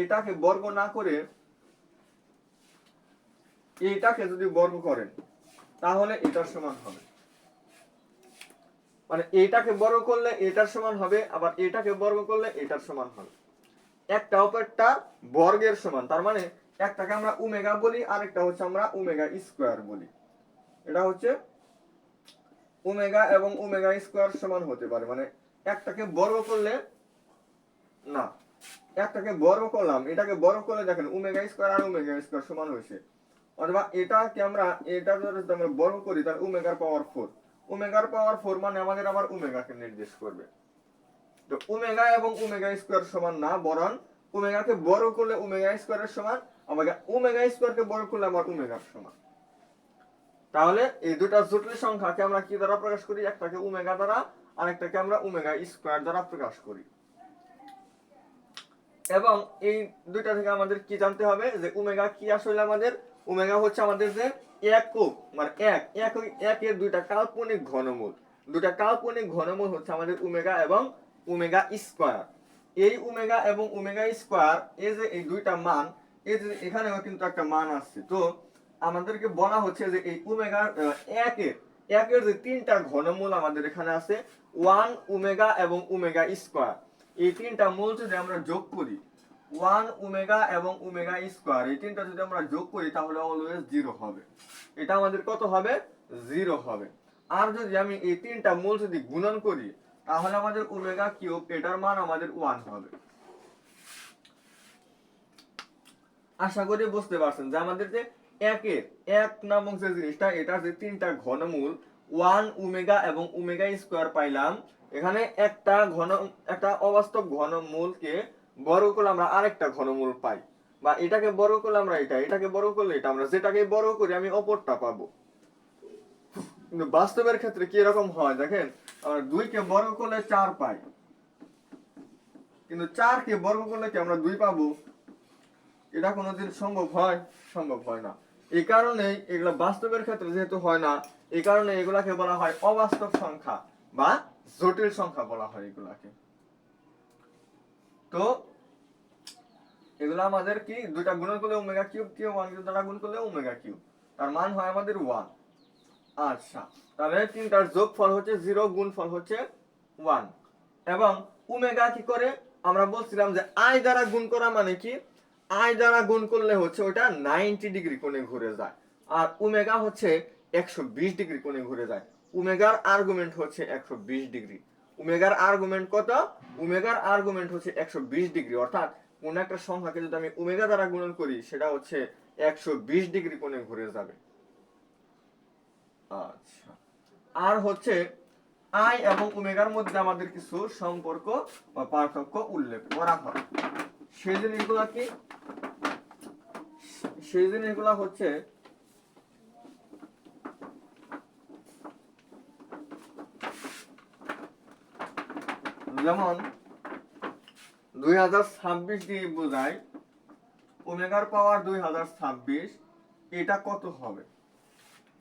এটাকে বর্গ না করে এটাকে যদি বর্গ করেন তাহলে এটার সমান হবে। মানে এটাকে বর্গ করলে এটার সমান হবে, আবার এটাকে বর্গ করলে এটার সমান হবে। একটা অপরটা বর্গের সমান, তার মানে একটাকে আমরা ওমেগা বলি, আরেকটা হচ্ছে আমরা ওমেগা স্কয়ার বলি। এটা হচ্ছে ওমেগা এবং ওমেগা স্কয়ার সমান হতে পারে, মানে একটাকে বর্গ করলে না, একটাকে বর্গ করলাম, এটাকে বর্গ করলে দেখেন ওমেগা স্কয়ার আর ওমেগা স্কয়ার সমান হয়েছে। অথবা এটাকে আমরা যদি আমরা বর্গ করি তাহলে ওমেগার পাওয়ার 4, ওমেগার পাওয়ার 4 মানে আমাদের আবার ওমেগাকে নির্দেশ করবে। তো ওমেগা এবং ওমেগা স্কয়ার সমান না, বরং ওমেগাকে বর্গ করলে ওমেগা স্কয়ারের সমান, আবার ওমেগা স্কয়ারকে বর্গ করলে আবার ওমেগার সমান। তাহলে এই দুটো জটিল সংখ্যাকে আমরা কি দ্বারা প্রকাশ করি, একটাকে ওমেগা দ্বারা, আরেকটাকে আমরা ওমেগা স্কয়ার দ্বারা প্রকাশ করি। এবং এই দুইটা থেকে আমাদের কি জানতে হবে যে ওমেগা কি, আসলে আমাদের ওমেগা হচ্ছে আমাদের যে একক, মানে একের দুইটা কাল্পনিক ঘনমূল, দুইটা কাল্পনিক ঘনমূল হচ্ছে আমাদের ওমেগা এবং ওমেগা স্কয়ার। এই ওমেগা এবং ওমেগা স্কয়ার, এই যে এই দুইটা মান, এই যে এখানেও কিন্তু একটা মান আসছে। তো আমাদেরকে বলা হচ্ছে যে এই ওমেগা একের যে 3টা ঘনমূল আমাদের এখানে আছে, 1 ওমেগা এবং ওমেগা স্কয়ার, এই 3টা মূল যদি আমরা যোগ করি, 1 ওমেগা এবং ওমেগা স্কয়ার, এই 3টা যদি আমরা যোগ করি তাহলে অলওয়েজ 0 হবে। এটা আমাদের কত হবে, 0 হবে। আর যদি আমি এই 3টা মূল যদি গুণন করি তাহলে আমাদের ওমেগা কিউব, এটার মান আমাদের 1 হবে। আশা করি বুঝতে পারছেন যে আমাদের যে এক নামক যে জিনিসটা, এটার যে 3টা ঘনমূল 1 ওমেগা এবং ওমেগা স্কয়ার পাইলাম, এখানে একটা অবাস্তব ঘনমূলকে বর্গ করলে আমরা আরেকটা ঘনমূল পাই, বা এটাকে বর্গ করলে আমরা এটাকে বর্গ করলে এটা, আমরা যেটাকে বর্গ করি আমি অপরটা পাবো। কিন্তু বাস্তবের ক্ষেত্রে কি এরকম হয় দেখেন, আমরা 2 কে বর্গ করলে 4 পাই, কিন্তু 4 কে বর্গ করলে কি আমরা 2 পাবো? এটা কোনোদিন সম্ভব হয়? সম্ভব হয় না। এই কারণেই এগুলা বাস্তবের ক্ষেত্রে যেহেতু হয় না, এই কারণে এগুলাকে বলা হয় অবাস্তব সংখ্যা বা জটিল সংখ্যা বলা হয় এগুলাকে। তো এগুলা আমাদের কি, দুইটা গুণন করলে ওমেগা কিউব, কে 1 দ্বারা গুণ করলে ওমেগা কিউব, তার মান হয় আমাদের 1। আচ্ছা, তাহলে তিনটার যোগফল হচ্ছে 0, গুণফল হচ্ছে 1। এবং ওমেগা কি করে, আমরা বলছিলাম যে আই দ্বারা গুণ করা মানে কি, আই দ্বারা গুণ করলে হচ্ছে ওটা 90 ডিগ্রি কোণে ঘুরে যায়, আর ওমেগা হচ্ছে 120 ডিগ্রি কোণে ঘুরে যায়। ওমেগার আর্গুমেন্ট হচ্ছে 120 ডিগ্রি। ওমেগার আর্গুমেন্ট কত? ওমেগার আর্গুমেন্ট হচ্ছে 120 ডিগ্রি। অর্থাৎ কোন একটা সংখ্যাকে যদি আমি ওমেগা দ্বারা গুণন করি সেটা হচ্ছে 120 ডিগ্রি কোণে ঘুরে যাবে। আচ্ছা, আর হচ্ছে আই এবং ওমেগার মধ্যে আমাদের কিছু সম্পর্ক বা পার্থক্য উল্লেখ করা হয়। সেই জিনিসগুলা কি? সেই জিনিসগুলা হচ্ছে যেমন 2026 দিয়ে বোঝায় ওমেগার পাওয়ার 2026, এটা কত হবে?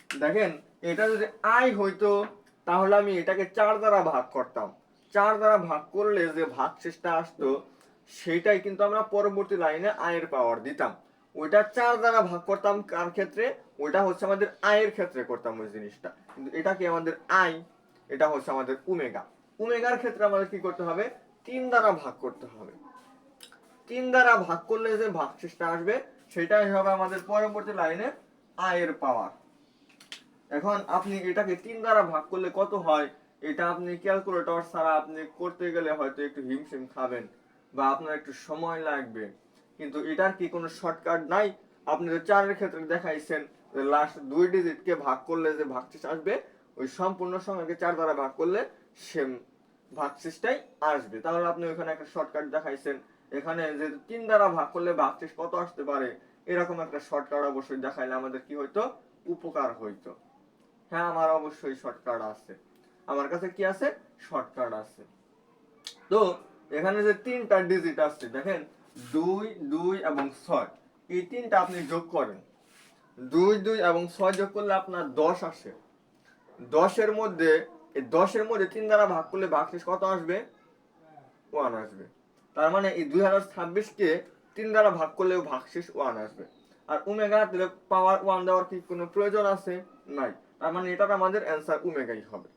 দেখেন, এটা যদি আই হইতো তাহলে আমি এটাকে 4 দ্বারা ভাগ করতাম, 4 দ্বারা ভাগ করলে যে ভাগশেষটা আসতো সেটাই কিন্তু আমরা পরবর্তী লাইনে আয়ের পাওয়ার দিতাম। ওইটা 4 দ্বারা ভাগ করতাম কার ক্ষেত্রে? ওইটা হচ্ছে আমাদের আয়ের ক্ষেত্রে করতাম ওই জিনিসটা। কিন্তু এটা কি আমাদের আই, এটা হচ্ছে আমাদের ওমেগা। ওমেগার ক্ষেত্রে আমাদের কি করতে হবে? 3 দ্বারা ভাগ করতে হবে। 3 দ্বারা ভাগ করলে যে ভাগশেষটা আসবে সেটাই হবে আমাদের পরবর্তী লাইনে আয়ের পাওয়ার। এখন আপনি এটাকে 3 দ্বারা ভাগ করলে কত হয়, এটা আপনি ক্যালকুলেটর ছাড়া আপনি করতে গেলে হয়তো একটু হিমশিম খাবেন বা আপনার একটু সময় লাগবে, কিন্তু এটার কি কোনো শর্টকাট নাই? আপনি যে 4 এর ক্ষেত্রে দেখাইছেন লাস্ট 2 ডিজিটকে ভাগ করলে যে ভাগশেষ আসবে, ওই সম্পূর্ণ সংখ্যাকে 4 দ্বারা ভাগ করলে সেম ভাগশেষটাই আসবে। তাহলে আপনি ওখানে একটা শর্টকাট দেখাইছেন, এখানে যে 3 দ্বারা ভাগ করলে ভাগশেষ কত আসতে পারে, এরকম একটা শর্টকাট অবশ্যই দেখাইলে আমাদের কি হইতো, উপকার হইতো। হ্যাঁ, আমার অবশ্যই শর্টকাট আছে, আমার কাছে কি আছে, শর্টকাট আছে। তো এখানে যে 3টা ডিজিট আছে দেখেন, 2 2 এবং 6, এই 3টা আপনি যোগ করেন, 2 2 এবং 6 যোগ করলে আপনার 10 আসে। 10 এর মধ্যে, এই 10 এর মধ্যে 3 দ্বারা ভাগ করলে ভাগশেষ কত আসবে, 1 আসবে। তার মানে এই 2026 কে 3 দ্বারা ভাগ করলেও ভাগশেষ 1 আসবে। আর ওমেগা পাওয়ার 1 দেওয়ার কি কোনো প্রয়োজন আছে, নাই। তার মানে এটার আমাদের অ্যান্সার ওমেগাই হবে,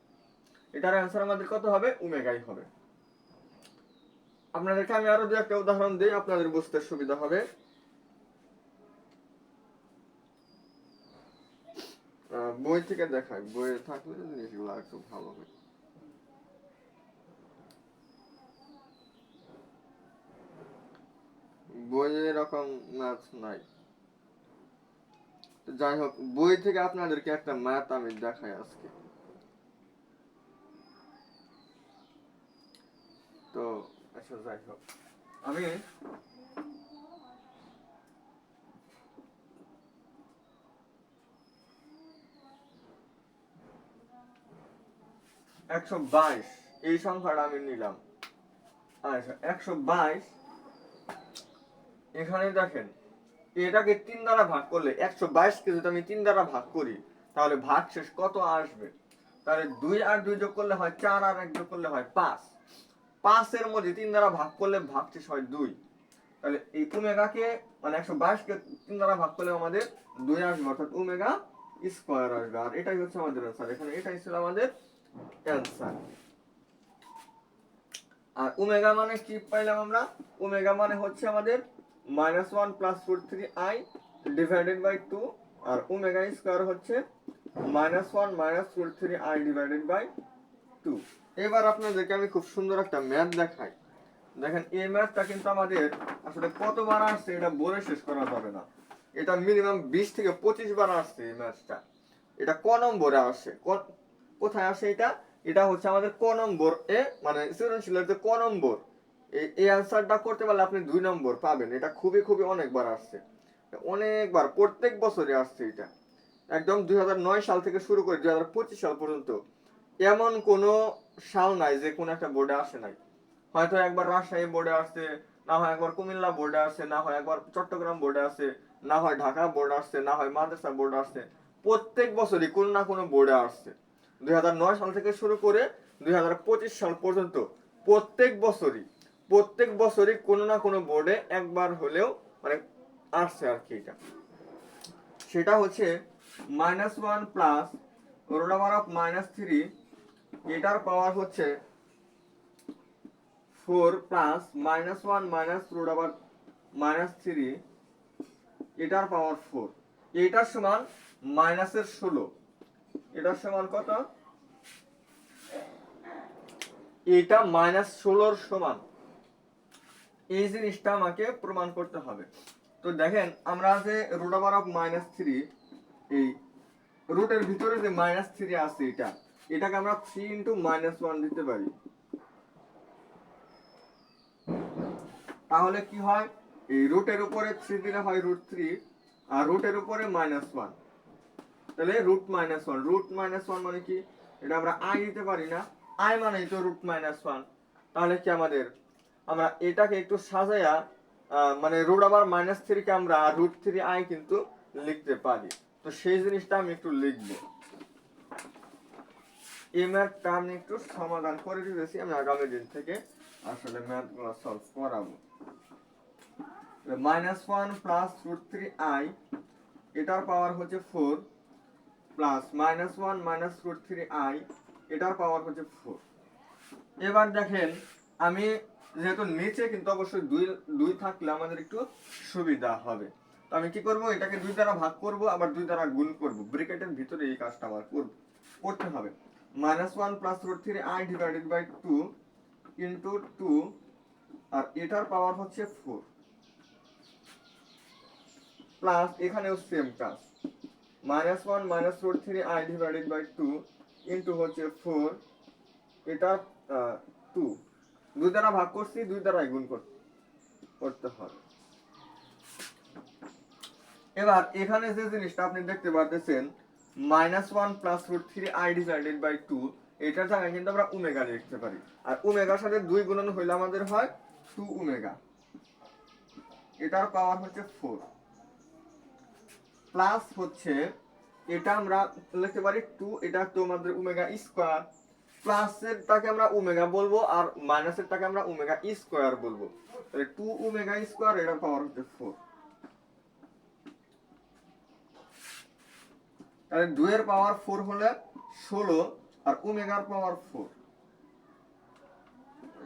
এটার অ্যান্সার আমাদের কত হবে, ওমেগাই হবে। আপনাদেরকে আমি আরো দু একটা উদাহরণ দিই, আপনাদের বুঝতে সুবিধা হবে। বই থেকে দেখাই, বইয়ে থাকলে জিনিসগুলো একটু ভালো হয়। বইয়ে এরকম ম্যাথ নাই। যাই হোক, বই থেকে আপনাদেরকে একটা ম্যাথ আমি দেখাই আজকে। তো আচ্ছা, যাই হোক, আমি 122 এই সংখ্যাটা আমি নিলাম। আচ্ছা, 122 এখানে দেখেন, এটাকে 3 দ্বারা ভাগ করলে, 122 কে যদি আমি 3 দ্বারা ভাগ করি তাহলে ভাগশেষ কত আসবে? তাহলে 2 আর 2 যোগ করলে হয় 4, আর 1 যোগ করলে হয় 5। 5 এর মধ্যে 3 দ্বারা ভাগ করলে ভাগশেষ হয় 2। তাহলে এই ওমেগাকে, মানে 122 কে 3 দ্বারা ভাগ করলে আমাদের 2 আসবে, অর্থাৎ ওমেগা স্কয়ার আসবে। আর এটাই হচ্ছে আমাদের অ্যান্সার, এখানে এটাই ছিল আমাদের অ্যান্সার। আর ওমেগা মানে কি পাইলাম আমরা, ওমেগা মানে হচ্ছে আমাদের -1 + √3i ডিভাইডেড বাই 2, আর ওমেগা স্কয়ার হচ্ছে -1 - √3i ডিভাইডেড বাই 2। এবার আপনাদেরকে আমি খুব সুন্দর একটা ম্যাথ দেখাই। দেখেন, এই ম্যাথটা কিন্তু আমাদের আসলে কতবার আসছে এটা বলে শেষ করা যাবে না, এটা মিনিমাম 20 থেকে 25 বার আসছে এই ম্যাথটা। এটা ক নম্বরে আসে, কোথায় আসে এটা, এটা হচ্ছে আমাদের ক নম্বর এ, মানে সৃজনশীলের যে ক নম্বর, এই অ্যান্সারটা করতে পারলে আপনি 2 নম্বর পাবেন। এটা খুবই খুবই অনেকবার আসছে, অনেকবার, প্রত্যেক বছরে আসছে এটা। একদম 2009 সাল থেকে শুরু করে 2025 সাল পর্যন্ত এমন কোনো সাল নাই যে কোনো একটা বোর্ডে আসে নাই। হয়তো একবার রাজশাহী বোর্ডে আসছে, না হয় একবার কুমিল্লা বোর্ডে আসছে, না হয় একবার চট্টগ্রাম বোর্ডে আসছে, না হয় ঢাকা বোর্ড আসছে, না হয় মাদ্রাসা বোর্ড আসছে। প্রত্যেক বছরই কোনো না কোনো বোর্ডে আসছে। 2009 সাল থেকে শুরু করে 2025 সাল পর্যন্ত প্রত্যেক বছরই কোনো না কোনো বোর্ডে একবার হলেও মানে আসছে আর কি। এটা সেটা হচ্ছে -1 প্লাস √3, এটার পাওয়ার হচ্ছে 4 প্লাস -1 -√3, এটার পাওয়ার 4, এটার সমান -16। এটার সমান কত, এটা -16 সমান। এই জিনিসটা আমাকে প্রমাণ করতে হবে। তো দেখেন, আমরা যে √3, এই রুটের ভিতরে যে -3 আছে, এটাকে আমরা 3 × -1 দিতে পারি। তাহলে কি হয়, এই রুটের উপরে 3 দিলে হয় √3, আর রুটের উপরে -1, তাহলে √-1 মানে কি, এটা আমরা i দিতে পারি না, i মানে তো √-1। তাহলে কি আমরা এটাকে একটু সাজায়া, মানে √3 কে আমরা √3i কিন্তু লিখতে পারি। তো সেই জিনিসটা আমি একটু লিখবো। এই ম্যাথটা আমি একটু সমাধান করে দিতেছি, আমি আগামী দিন থেকে আসলে ম্যাথগুলো সলভ করাবো। -1 প্লাস √3i, এটার পাওয়ার হচ্ছে 4, প্লাস -1 -√3i, এটার পাওয়ার হচ্ছে 4। এবার দেখেন, আমি যেহেতু নিচে কিন্তু অবশ্যই 2 থাকলে আমাদের একটু সুবিধা হবে। তো আমি কি করব, এটাকে 2 দ্বারা ভাগ করব, আবার 2 দ্বারা গুণ করব, ব্র্যাকেটের ভিতরে এই কাজটা আমার করতে হবে। -1 + √3i ডিভাইডেড বাই 2 ইনটু 2, আর এটার পাওয়ার হচ্ছে 4, প্লাস এখানেও সেম কাজ, -1 - √3i ডিভাইডেড বাই 2 ইনটু হচ্ছে 4, এটা 2, 2 দ্বারা ভাগ করছি, 2 দ্বারা গুণ করতে হবে। এবার এখানে যে জিনিসটা আপনি দেখতে পাচ্ছেন -1 + √3i ডিভাইডেড বাই 2, এটার জায়গায় কিন্তু আমরা ওমেগা লিখতে পারি, আর ওমেগার সাথে 2 গুণন হইলে আমাদের হয় 2 ওমেগা, এটার পাওয়ার হচ্ছে 4, প্লাস হচ্ছে এটা আমরা লিখতে পারি 2, এটা তো আমাদের ওমেগা স্কয়ার, প্লাসেরটাকে আমরা ওমেগা বলবো আর মাইনাসেরটাকে আমরা ওমেগা স্কয়ার বলবো, তাহলে 2 ওমেগা স্কয়ার, এটার পাওয়ার হচ্ছে 4। তাহলে 2 এর পাওয়ার 4 হলে 16, আর ওমেগার পাওয়ার 4,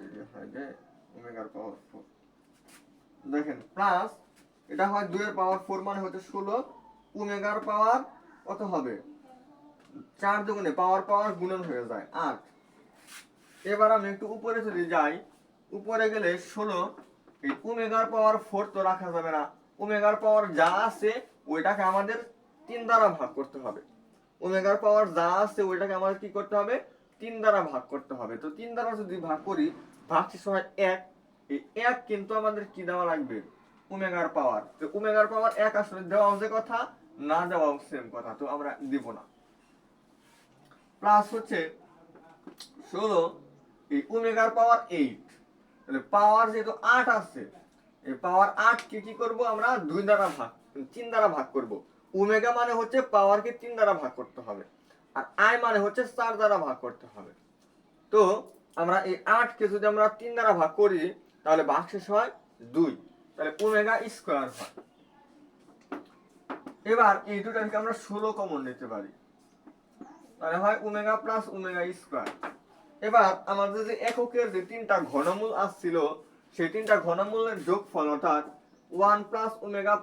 এই যে হয় যে ওমেগার পাওয়ার 4 দেখেন, প্লাস এটা হয় 2 এর পাওয়ার 4 মানে হচ্ছে 16, ওমেগার পাওয়ার কত হবে, 4 দুগুণে পাওয়ার গুণন হয়ে যায় 8। এবার আমি একটু উপরে যদি যাই, উপরে গেলে 16, এই ওমেগার পাওয়ার 4 তো রাখা যাবে না, ওমেগার পাওয়ার যা আছে ওইটাকে আমাদের 3 দ্বারা ভাগ করতে হবে, ওমেগার পাওয়ার যা আছে ওইটাকে আমাদের কি করতে হবে, 3 দ্বারা ভাগ করতে হবে। তো 3 দ্বারা যদি ভাগ করি, ভাগশেষ হয় 1, এই 1 কিন্তু আমাদের কি দেওয়া লাগবে, ওমেগার পাওয়ার, তো ওমেগার পাওয়ার 1 আসলে দেওয়াও যে কথা, না দেওয়াও সেম কথা, তো আমরা দিব না। প্লাস হচ্ছে 16, এই ওমেগার পাওয়ার 8, তাহলে পাওয়ার যেহেতু 8 আছে, এই পাওয়ার 8 কে কি করব আমরা 2 দ্বারা ভাগ, 3 দ্বারা ভাগ করব। ওমেগা মানে হচ্ছে পাওয়ারকে 3 দ্বারা ভাগ করতে হবে, আর আই মানে হচ্ছে 4 দ্বারা ভাগ করতে হবে। তো আমরা এই 8 কে যদি আমরা 3 দ্বারা ভাগ করি, তাহলে ভাগশেষ হয় 2, তাহলে ওমেগা স্কয়ার হয়। এবার এই দুটাকে আমরা 16 কমন নিতে পারি, তাহলে হয় ওমেগা প্লাস ওমেগা স্কয়ার। এবার আমাদের যে এককের যে 3টা ঘনমূল আসছিল, সেই 3টা ঘনমূলের যোগফল অর্থাৎ 1 প্লাস ওমেগা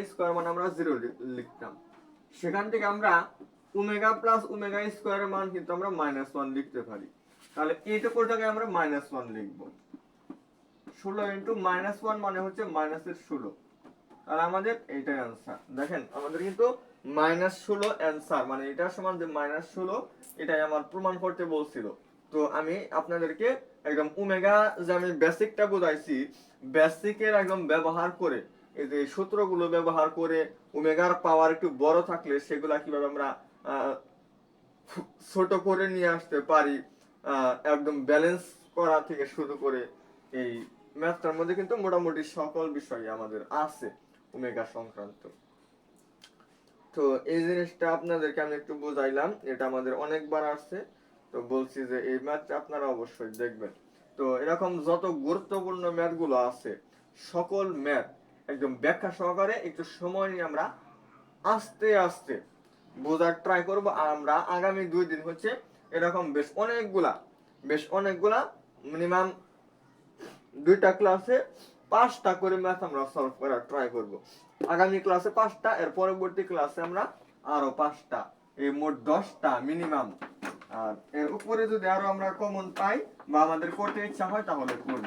স্কয়ার মানে আমরা 0 লিখতাম, সেখান থেকে আমরা ওমেগা প্লাস ওমেগা স্কয়ারের মান কিন্তু আমরা -1 লিখতে পারি, তাহলে এইটুকুর জায়গায় আমরা -1 লিখব। 16 ইনটু -1 মানে হচ্ছে -16, আর আমাদের এইটাই आंसर। দেখেন আমাদের কিন্তু -16 आंसर, মানে এটা সমান যে -16, এটাই আমার প্রমাণ করতে বলছিল। তো আমি আপনাদেরকে একদম ওমেগা যে আমি বেসিকটা বুঝাইছি, বেসিকের একদম ব্যবহার করে, এই যে সূত্রগুলো ব্যবহার করে ওমেগার পাওয়ার একটু বড় থাকলে সেগুলা কিভাবে আমরা ছোট করে নিয়ে আসতে পারি, একদম ব্যালেন্স করা থেকে শুরু করে এই ম্যাথটার মধ্যে কিন্তু মোটামুটি সকল বিষয় আমাদের আছে ওমেগা সংক্রান্ত। তো এই জিনিসটা আপনাদেরকে আমি একটু বুঝাইলাম, এটা আমাদের অনেকবার আসছে, তো বলছি যে এই ম্যাথটা আপনারা অবশ্যই দেখবেন। তো এরকম যত গুরুত্বপূর্ণ ম্যাথগুলো আছে, সকল ম্যাথ একদম ব্যাখ্যা সহকারে একটু সময় নিয়ে আমরা আস্তে আস্তে বোঝার ট্রাই করব। আমরা আগামী 2 দিন হচ্ছে এরকম বেশ অনেকগুলা মিনিমাম 2টা ক্লাসে 5টা করে ম্যাথ আমরা সলভ করার ট্রাই করব। আগামী ক্লাসে 5টা, এর পরবর্তী ক্লাসে আমরা আরো 5টা, এই মোট 10টা মিনিমাম। আর এর উপরে যদি আরো আমরা কমন পাই বা আমাদের করতে ইচ্ছা হয় তাহলে করব।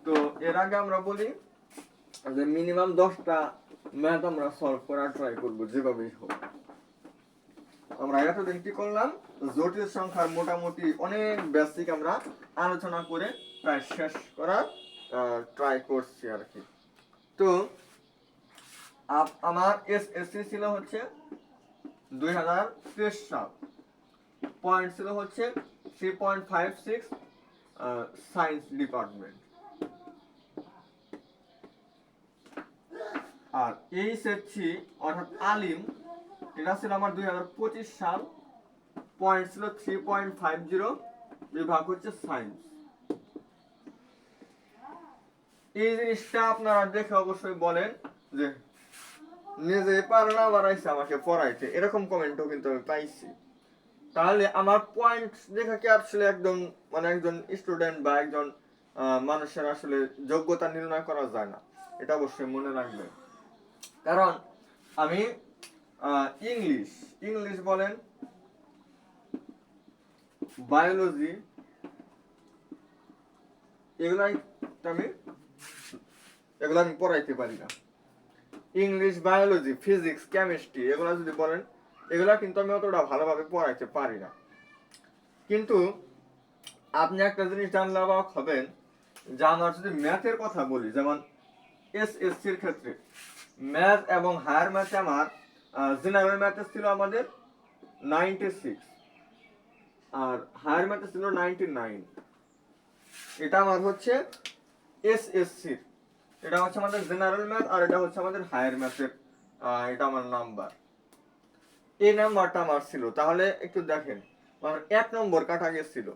তো এর আগে আমরা বলি যে মিনিমাম 10টা ম্যাথ আমরা সলভ করার ট্রাই করব যেভাবেই হোক। আমরা এতদিন কি করলাম, জটিল সংখ্যার মোটামুটি অনেক বেসিক আমরা আলোচনা করে প্রায় শেষ করার ট্রাই করছি আর কি। তো আমার এসএসসি ছিল হচ্ছে 2023 সাল, পয়েন্ট ছিল হচ্ছে 3.56 সায়েন্স ডিপার্টমেন্ট, আর এইচএসসি অর্থাৎ আলিম, এটা ছিল আমার 2025 সাল, পয়েন্ট ছিল 3.50, বিভাগ হচ্ছে সায়েন্স। এই জিনিসটা আপনারা দেখে অবশ্যই বলেন যে নিজে পারে না বাড়াইছে আমাকে পড়াইতে, এরকম কমেন্টও কিন্তু আমি পাইছি। তাহলে আমার পয়েন্ট দেখা কি আসলে একদম মানে একজন স্টুডেন্ট বা একজন মানুষের আসলে যোগ্যতা নির্ণয় করা যায় না। এটা অবশ্যই মনে রাখবেন। কারণ আমি ইংলিশ বলেন, বায়োলজি, এগুলাই আমি পড়াইতে পারি না। ইংলিশ, বায়োলজি, ফিজিক্স, কেমিস্ট্রি এগুলা যদি বলেন, এগুলা কিন্তু আমি অতটা ভালোভাবে পড়াইতে পারি না। কিন্তু আপনি একটা জিনিস জানলে অবাক হবেন যে আমার যদি ম্যাথের কথা বলি, যেমন এসএসসির ক্ষেত্রে ম্যাথ এবং হায়ার ম্যাথে আমার জেনারেল ম্যাথে ছিল আমাদের 96 আর হায়ার ম্যাথে ছিল 99। এটা আমার হচ্ছে এসএসসির, এটা হচ্ছে আমাদের জেনারেল ম্যাথ আর এটা হচ্ছে আমাদের হায়ার ম্যাথের, এটা আমার নাম্বার, এই নাম্বারটা আমার ছিল। তাহলে একটু দেখেন, আমার 1 নম্বর কাটা গেছিল,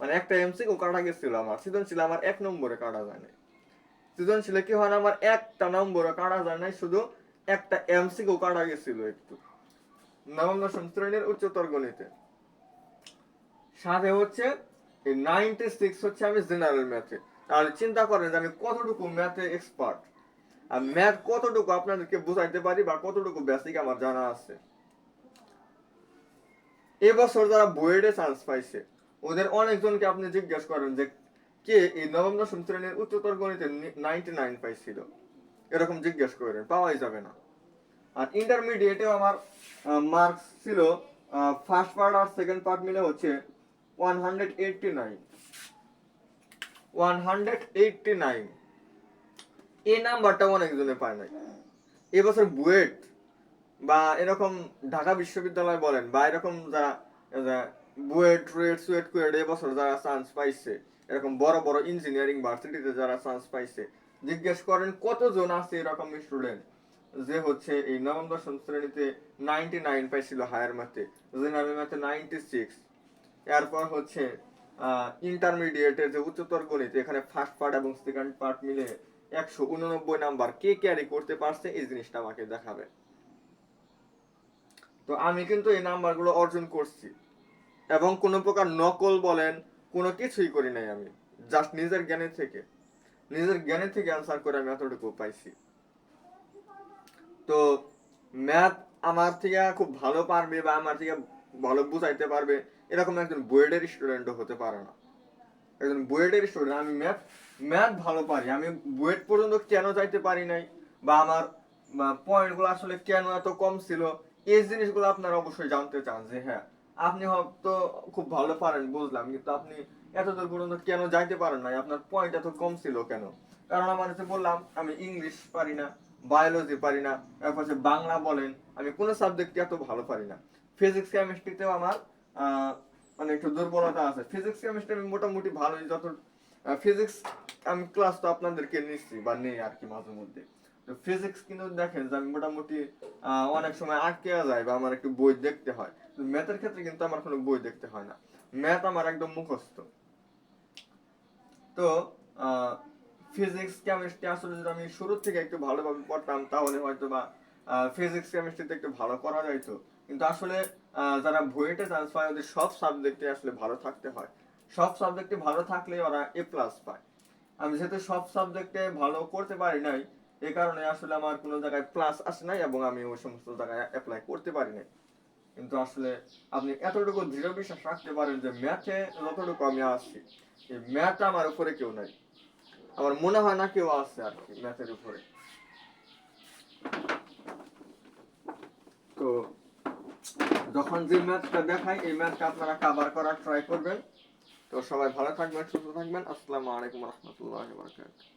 মানে একটা এমসিকিউ কাটা গেছিল। আমার সৃজনশীল আমার 1 নম্বরে কাটা যায় না। সৃজনশীলে কি হয় না, আমার একটা নম্বরে কাটা যায় নাই, শুধু একটা এমসিকিউ কাটা গেছিল একটু, নবম দশম শ্রেণীর উচ্চতর গণিতে। সাথে হচ্ছে এই 96 হচ্ছে আমি জেনারেল ম্যাথে। তাহলে চিন্তা করেন যে আমি কতটুকু ম্যাথে এক্সপার্ট, আর ম্যাথ কতটুকু আপনাদেরকে বুঝাইতে পারি বা কতটুকু বেসিক আমার জানা আছে। এবছর যারা বুয়েটে চান্স পাইছে ওদের অনেকজনকে আপনি জিজ্ঞেস করেন যে কে এই নবম দশম শ্রেণীর উচ্চতর গণিতে 99 পাইছিল, এরকম জিজ্ঞেস করেন, পাওয়াই যাবে না। আর ইন্টারমিডিয়েটেও আমার মার্কস ছিল ফার্স্ট পার্ট আর সেকেন্ড পার্ট মিলে হচ্ছে 189। এই নাম্বারটা অনেকজনে পায় নাই। এবছর বুয়েট বা এরকম ঢাকা বিশ্ববিদ্যালয় বলেন বা এরকম যারা বুয়েট, রুয়েট, সুয়েট, কুয়েট এবছর যারা চান্স পাইছে, এরকম বড় বড় ইঞ্জিনিয়ারিং ভার্সিটিতে যারা চান্স পাইছে, জিজ্ঞেস করেন কতজন আছে এরকম স্টুডেন্ট যে হচ্ছে এই নবম দশম শ্রেণীতে 99 পাইছিল হায়ার ম্যাথে, জেনারেল ম্যাথে 96, এরপর হচ্ছে ইন্টারমিডিয়েটের যে উচ্চতর গণিত এখানে ফার্স্ট পার্ট এবং সেকেন্ড পার্ট মিলে 189 নাম্বার কে ক্যারি করতে পারছে, এই জিনিসটা আমাকে দেখাবে। তো আমি কিন্তু এই নাম্বারগুলো অর্জন করছি এবং কোনো প্রকার নকল বলেন কোনো কিছুই করি নাই। আমি জাস্ট নিজের জ্ঞানের থেকে অ্যান্সার করে আমি এতটুকু পাইছি। তো ম্যাথ আমার থেকে খুব ভালো পারবে বা আমার থেকে ভালো বুঝাইতে পারবে এরকম একজন বুয়েটের স্টুডেন্টও হতে পারে না। একজন বুয়েটের স্টুডেন্ট, আমি ম্যাথ ভালো পারি, আমি বুয়েট পর্যন্ত কেন যাইতে পারি নাই বা আমার পয়েন্টগুলো আসলে কেন এত কম ছিল, এই জিনিসগুলো আপনারা অবশ্যই জানতে চান যে হ্যাঁ আপনি হয়তো খুব ভালো পারেন বুঝলাম, কিন্তু আপনি এতদূর পর্যন্ত কেন যাইতে পারেন নাই, আপনার পয়েন্ট এত কম ছিল কেন? কারণ আমার যে বললাম আমি ইংলিশ পারি না, বায়োলজি পারি না, তারপর বাংলা বলেন, আমি কোনো সাবজেক্টে এত ভালো পারি না। ফিজিক্স কেমিস্ট্রিতেও আমার মানে একটু দুর্বলতা আছে। ফিজিক্স কেমিস্ট্রি আমি মোটামুটি ভালোই, যত ফিজিক্স আমি ক্লাস তো আপনাদেরকে নিচ্ছি বা নেই আর কি মাঝে মধ্যে। তো ফিজিক্স কিন্তু দেখেন যে আমি মোটামুটি অনেক সময় আটকে যায় বা আমার একটু বই দেখতে হয়। ম্যাথের ক্ষেত্রে কিন্তু আমার কোনো বই দেখতে হয় না, ম্যাথ আমার একদম মুখস্থ। তো ফিজিক্স কেমিস্ট্রি আসলে যদি আমি শুরু থেকে একটু ভালোভাবে পড়তাম তাহলে হয়তো বা ফিজিক্স কেমিস্ট্রিতে একটু ভালো করা যাইতো। কিন্তু আসলে যারা বুয়েটে চান্স পায় ওদের সব সাবজেক্টে আসলে ভালো থাকতে হয়, সব সাবজেক্টে ভালো থাকলে ওরা A+ পায়। আমি যেহেতু সব সাবজেক্টে ভালো করতে পারি নাই, এই কারণে আসলে আমার কোনো জায়গায় প্লাস আসে নাই এবং আমি ওই সমস্ত জায়গায় অ্যাপ্লাই করতে পারি নাই। কিন্তু আসলে আপনি এতটুকু দৃঢ় বিশ্বাস রাখতে পারেন যে ম্যাথে যতটুকু আমি আসছি, এই ম্যাথ আমার উপরে কেউ নাই, আমার মনে হয় না কেউ আছে আর কি ম্যাথের উপরে। তো যখন যে ম্যাথটা দেখায় এই ম্যাথটা আপনারা কভার করার ট্রাই করবেন। তো সবাই ভালো থাকবেন, সুস্থ থাকবেন। আসসালামু আলাইকুম রহমতুল্লাহি ওয়া বারাকাতুহু।